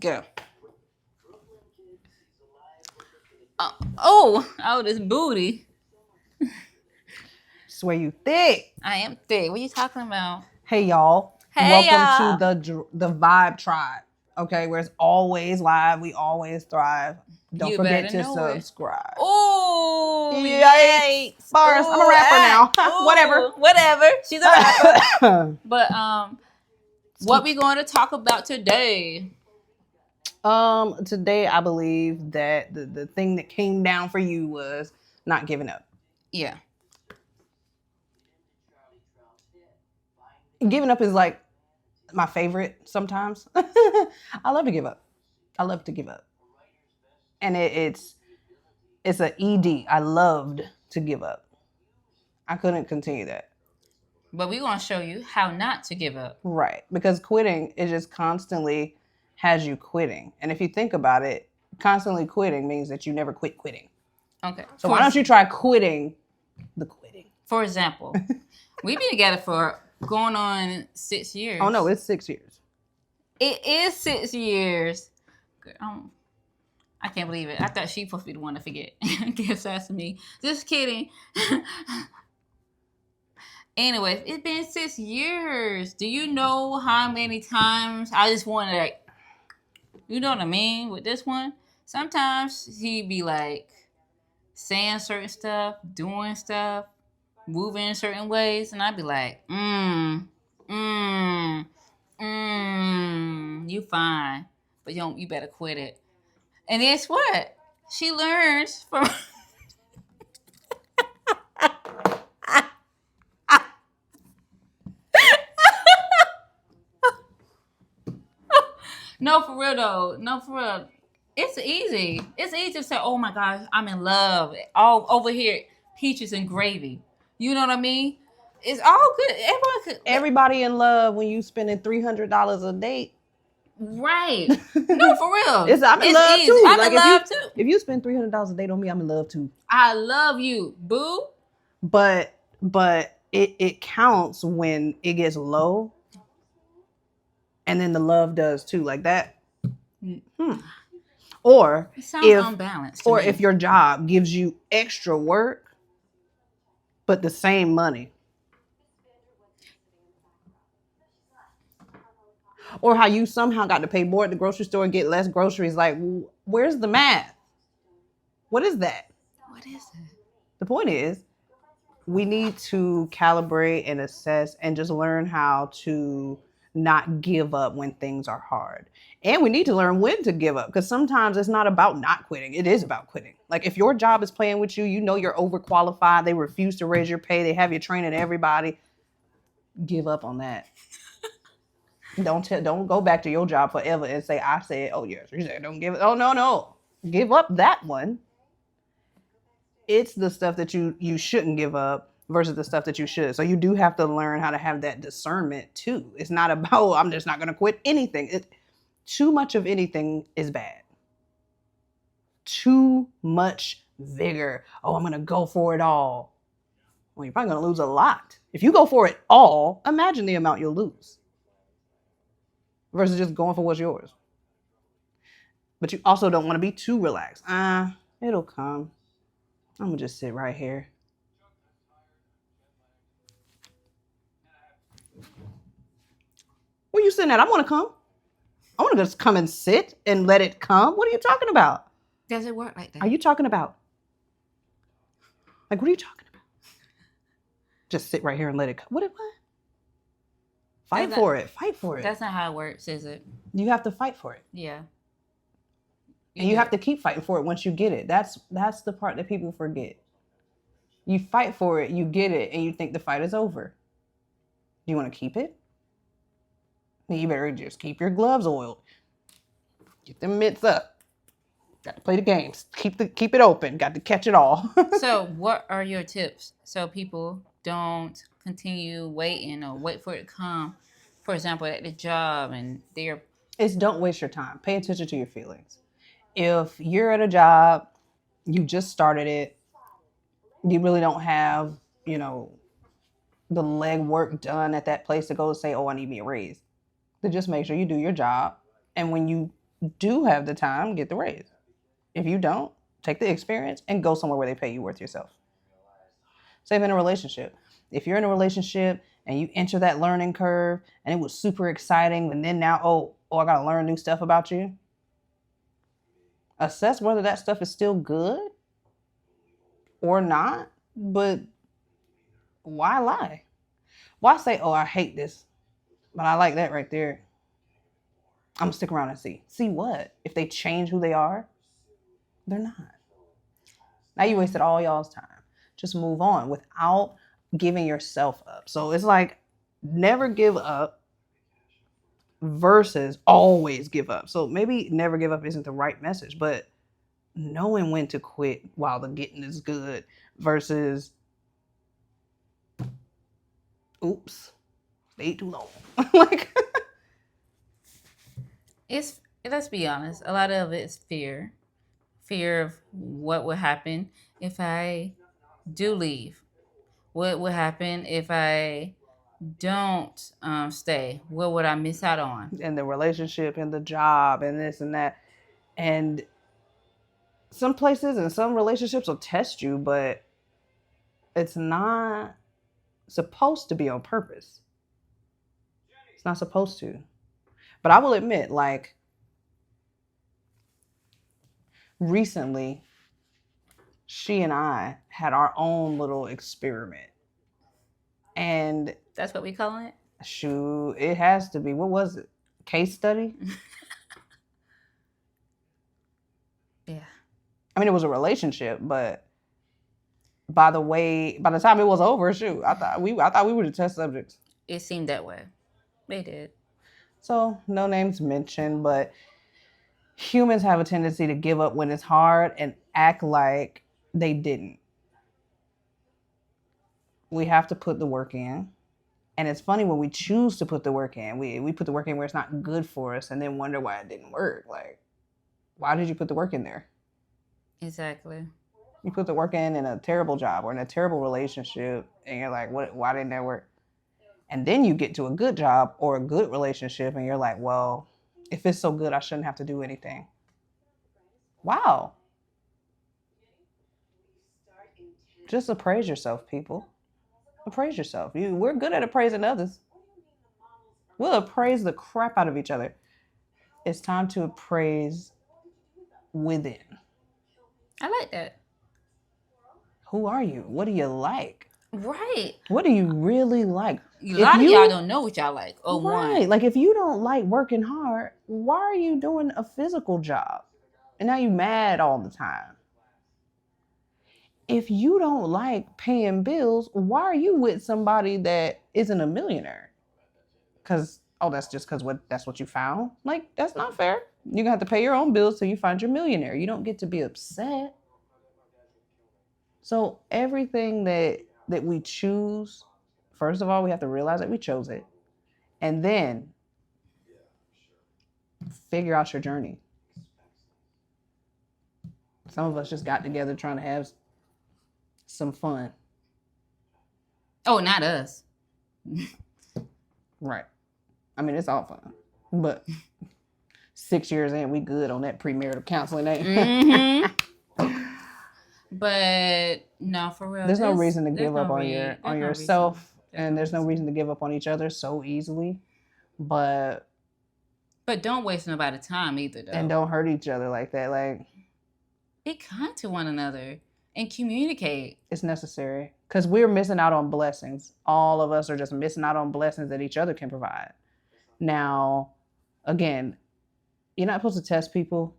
Go. Oh, this booty. Swear you thick. I am thick. What are you talking about? Hey y'all. Hey, Welcome y'all. to the Vibe Tribe. Okay, where it's always live. We always thrive. Don't You forget better to know it. subscribe. Oh, Yikes. yikes. Bars. I'm a rapper now. Whatever. Whatever. She's a rapper. But what we going to talk about today? Today I believe that the thing that came down for you was not giving up. Yeah. Giving up is like my favorite sometimes. I love to give up. I love to give up. And it's a ED. I loved to give up. I couldn't continue that. But we going to show you how not to give up. Right. Because quitting, it just constantly has you quitting. And if you think about it, constantly quitting means that you never quit quitting. Okay. So why don't you try quitting the quitting? For example, we've been together for going on 6 years. Oh, no, it's 6 years. It is 6 years. I can't believe it. I thought she supposed to be the one to forget. Guess that's me. Just kidding. Anyway, it's been 6 years. Do you know how many times I just want to, like, you know what I mean with this one? Sometimes he'd be like saying certain stuff, doing stuff, moving in certain ways, and I'd be like, you fine, but you better quit it. And guess what? She learns from. No, for real though. No, for real. It's easy. It's easy to say, "Oh my gosh, I'm in love." All over here, peaches and gravy. You know what I mean? It's all good. Everybody in love when you spending $300 a date. Right. No, for real. I'm in love easy. too. I'm like in love too. If you spend $300 a date on me, I'm in love too. I love you, boo. But it counts when it gets low, and then the love does too, like that. Or it sounds unbalanced. Or if your job gives you extra work, but the same money. Or how you somehow got to pay more at the grocery store and get less groceries. Like, where's the math? What is that? What is it? The point is, we need to calibrate and assess and just learn how to not give up when things are hard. And we need to learn when to give up, because sometimes it's not about not quitting. It is about quitting. Like if your job is playing with you, you know you're overqualified, they refuse to raise your pay, they have you training everybody, give up on that. Don't go back to your job forever and say, I said, oh yes, you said don't give it. Oh no. Give up that one. It's the stuff that you shouldn't give up versus the stuff that you should. So you do have to learn how to have that discernment too. It's not about, I'm just not going to quit anything. Too much of anything is bad. Too much vigor. Oh, I'm going to go for it all. Well, you're probably going to lose a lot. If you go for it all, imagine the amount you'll lose versus just going for what's yours. But you also don't want to be too relaxed. It'll come. I'm going to just sit right here. Where you sitting at? I want to come. I want to just come and sit and let it come. What are you talking about? Does it work like that? Are you talking about? Like, what are you talking about? Just sit right here and let it come. What? Fight for it. Fight for it. That's not how it works, is it? You have to fight for it. Yeah. And you have to keep fighting for it once you get it. That's the part that people forget. You fight for it, you get it, and you think the fight is over. Do you want to keep it? Then you better just keep your gloves oiled. Get them mitts up. Got to play the games. Keep it open. Got to catch it all. So what are your tips so people don't continue waiting or wait for it to come? For example, at the job and it's don't waste your time. Pay attention to your feelings. If you're at a job, you just started it, you really don't have, the legwork done at that place to go say, oh, I need me a raise. So just make sure you do your job. And when you do have the time, get the raise. If you don't, take the experience and go somewhere where they pay you worth yourself. Same in a relationship. If you're in a relationship and you enter that learning curve and it was super exciting, and then now, I gotta learn new stuff about you. Assess whether that stuff is still good or not, but why lie? Why say, I hate this, but I like that right there? I'm gonna stick around and see. See what? If they change who they are, they're not. Now you wasted all y'all's time. Just move on without giving yourself up. So it's like never give up versus always give up. So maybe never give up isn't the right message, but knowing when to quit while the getting is good versus oops, stayed too long. Like let's be honest, a lot of it is fear. Fear of what would happen if I do leave. What would happen if I don't stay? What would I miss out on? And the relationship and the job and this and that. And some places and some relationships will test you, but it's not supposed to be on purpose. It's not supposed to. But I will admit, like, recently, she and I had our own little experiment. And that's what we calling it? Shoot, it has to be. What was it? Case study? Yeah. I mean, it was a relationship, but by the time it was over, shoot, I thought we were the test subjects. It seemed that way. They did. So no names mentioned, but humans have a tendency to give up when it's hard and act like they didn't. We have to put the work in. And it's funny when we choose to put the work in, we put the work in where it's not good for us and then wonder why it didn't work. Like, why did you put the work in there? Exactly. You put the work in a terrible job or in a terrible relationship and you're like, why didn't that work? And then you get to a good job or a good relationship and you're like, well, if it's so good, I shouldn't have to do anything. Wow. Just appraise yourself, people. Appraise yourself. We're good at appraising others. We'll appraise the crap out of each other. It's time to appraise within. I like that. Who are you? What do you like? Right. What do you really like? A lot of y'all don't know what y'all like. Oh, right. One. Like if you don't like working hard, why are you doing a physical job? And now you mad all the time. If you don't like paying bills, why are you with somebody that isn't a millionaire? Because, that's what you found? Like, that's not fair. You're going to have to pay your own bills till you find your millionaire. You don't get to be upset. So everything that we choose, first of all, we have to realize that we chose it. And then figure out your journey. Some of us just got together trying to have some fun. Oh, not us. Right. I mean, it's all fun. But 6 years in, we good on that premarital counseling. Mm-hmm. But no, for real. There's no reason to give up on yourself, and there's no reason to give up on each other so easily. But don't waste nobody's time either, though. And don't hurt each other like that. Like, be kind to one another and communicate. It's necessary because we're missing out on blessings. All of us are just missing out on blessings that each other can provide. Now, again, you're not supposed to test people.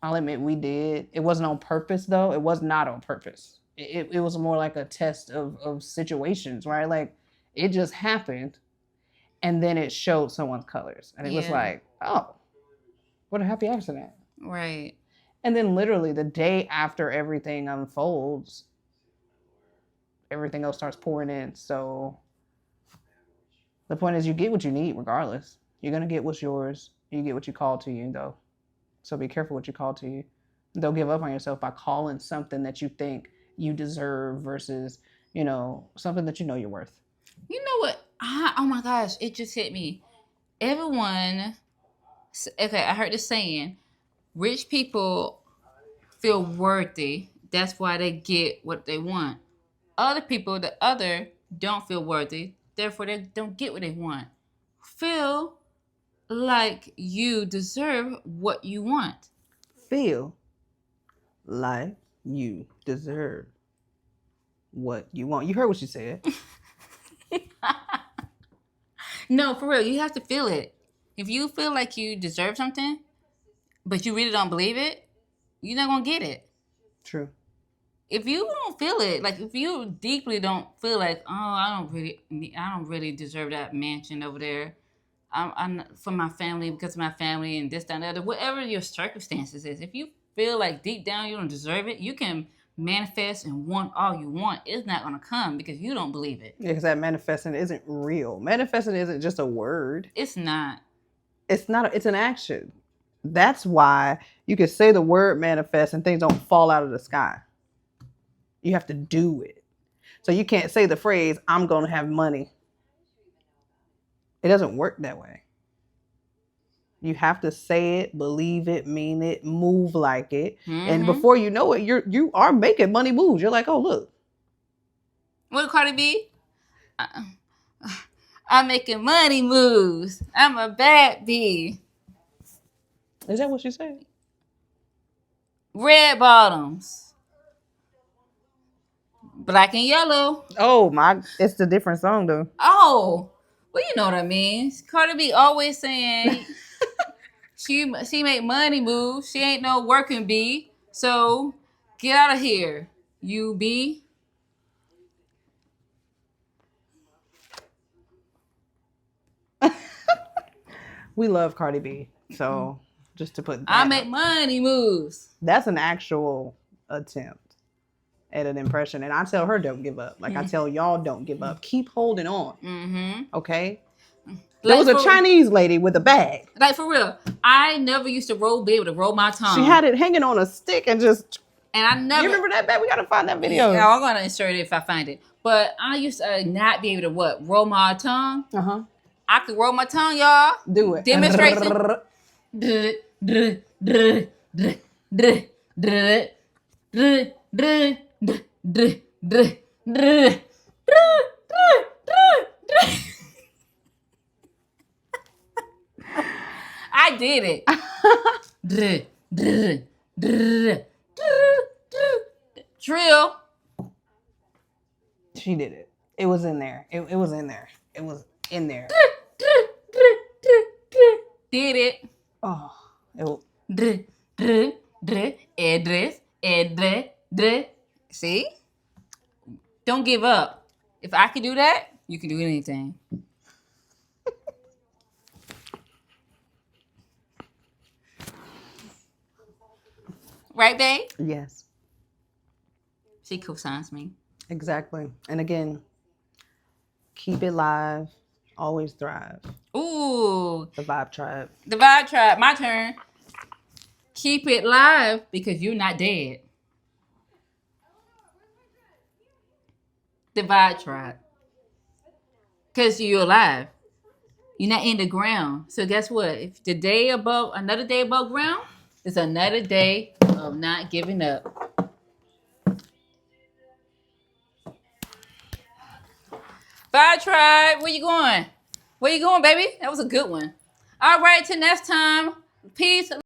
I'll admit we did. It wasn't on purpose, though. It was not on purpose. It was more like a test of situations, right? Like, it just happened, and then it showed someone's colors. And it was like, oh, what a happy accident. Right. And then literally the day after everything unfolds, everything else starts pouring in. So the point is you get what you need regardless. You're going to get what's yours. You get what you call to you, though. So be careful what you call to you. Don't give up on yourself by calling something that you think you deserve versus, something that you know you're worth. You know what? Oh my gosh, it just hit me. Everyone Okay, I heard this saying: rich people feel worthy. That's why they get what they want. Other people, the other, don't feel worthy. Therefore, they don't get what they want. Feel like you deserve what you want. Feel like you deserve what you want. You heard what she said. No, for real, you have to feel it. If you feel like you deserve something, but you really don't believe it, you're not gonna get it. True. If you don't feel it, like if you deeply don't feel like, oh, I don't really deserve that mansion over there. I'm for my family because of my family and this, that, and the other. Whatever your circumstances is, if you feel like deep down you don't deserve it, you can manifest and want all you want. It's not gonna come because you don't believe it. Yeah, because that manifesting isn't real. Manifesting isn't just a word. It's not. It's not. It's an action. That's why you can say the word manifest and things don't fall out of the sky. You have to do it. So you can't say the phrase, I'm going to have money. It doesn't work that way. You have to say it, believe it, mean it, move like it. Mm-hmm. And before you know it, you are making money moves. You're like, oh, look. What did Cardi B? I'm making money moves. I'm a bad bee. Is that what she said? Red bottoms. Black and yellow. Oh, it's a different song, though. Oh, well, you know what I mean. Cardi B always saying she make money moves. She ain't no working bee. So get out of here, you bee. We love Cardi B. So just to put that I make money moves. That's an actual attempt at an impression. And I tell her, don't give up. Like I tell y'all, don't give up. Keep holding on. Mm-hmm. Okay? There was a Chinese lady with a bag. Like, for real. I never used to be able to roll my tongue. She had it hanging on a stick and just... And I never... You remember that bag? We got to find that video. Yeah, I'm going to insert it if I find it. But I used to not be able to what? Roll my tongue? Uh-huh. I could roll my tongue, y'all. Do it. Demonstration. I did it. Drill. She did it. It was in there. It was in there. It was in there. Did it. Oh. See? Don't give up. If I can do that, you can do anything. Right, babe? Yes. She co-signs me. Exactly. And again, keep it live. Always thrive. Ooh. The Vibe Tribe. The Vibe Tribe. My turn. Keep it live because you're not dead. The Vibe Tribe. Because you're alive. You're not in the ground. So guess what? If another day above ground, it's another day of not giving up. Vibe Tribe, where you going? Where you going, baby? That was a good one. All right, till next time. Peace.